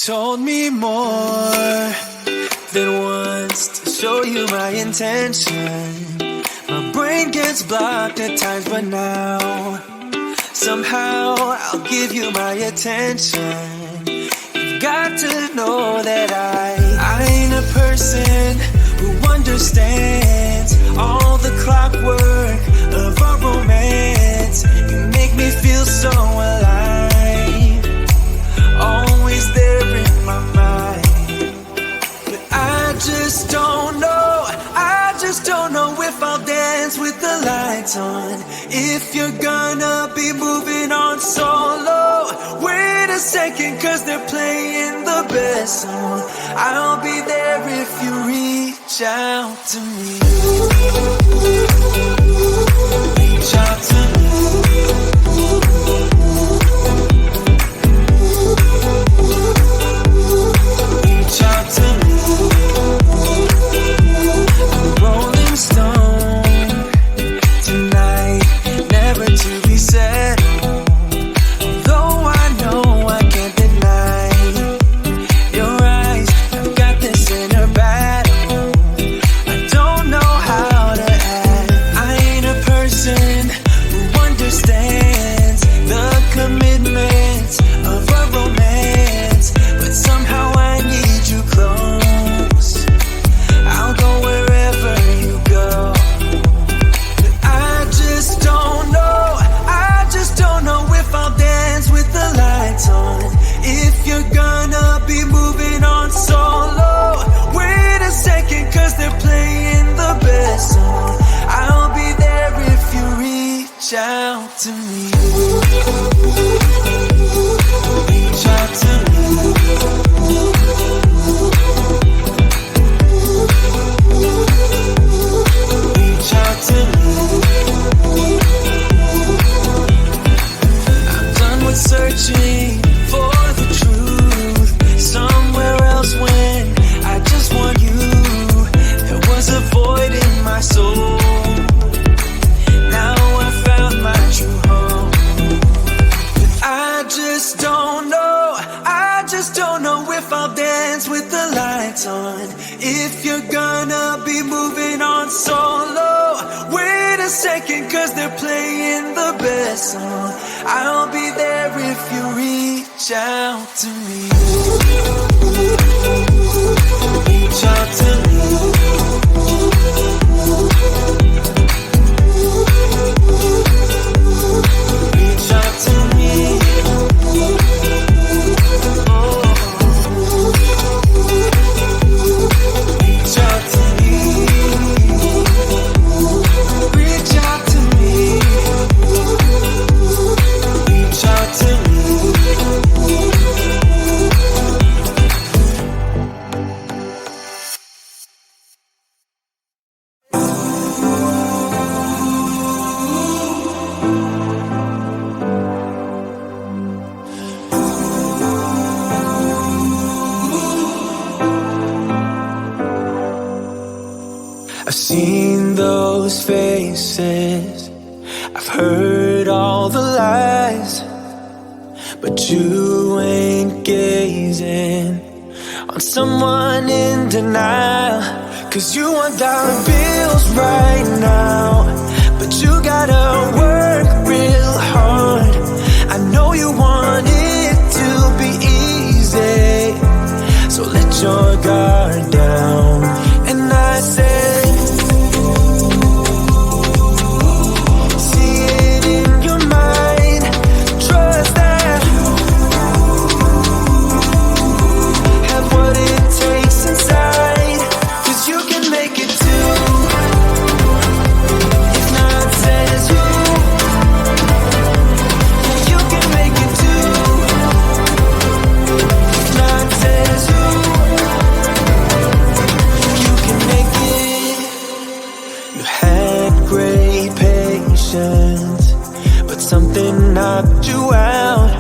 told me more than once to show you my intention. My brain gets blocked at times, but now somehow I'll give you my attention. You've got to know that I ain't a person who understands all the clockwork of our romance. You make me feel so alive, always there in my mind. But I just don't know if I'll dance with the lights on. If you're gonna be moving on solo, wait a second, cause they're playing the best song. I'll be there if you reach out to me. Reach out to me. Reach out to me. I'm rolling stone tonight, never to be settled. Though I know I can't deny your eyes, I've got this inner battle. I don't know how to act. I ain't a person who understands the commitments of a romance, but somehow I need you close. I'll go wherever you go. But I just don't know if I'll dance with the lights on. If you're gonna be moving on solo, wait a second, cause they're playing the best song. I'll be there if you reach out to me. Reach out to me. Reach out to me. I'm done with searching for the truth somewhere else when I just want you. There was a void in my soul. Now I found my true home. But I just don't know if I'll dance with the lights on. If you're gonna be moving on solo, wait a second, cause they're playing the best song. I'll be there if you reach out to me. Reach out to me. Reach out to me. Reach out to me. Reach out to me. Reach out to me. I've seen those faces, I've heard all the lies, but you ain't gazing on someone in denial. Cause you want dollar bills right now, but you gotta work real hard. I know you want it to be easy, so let your guard down. And I said, but something knocked you out.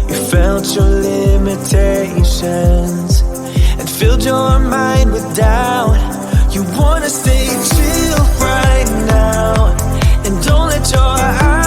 You felt your limitations and filled your mind with doubt. You wanna stay chill right now and don't let your eyes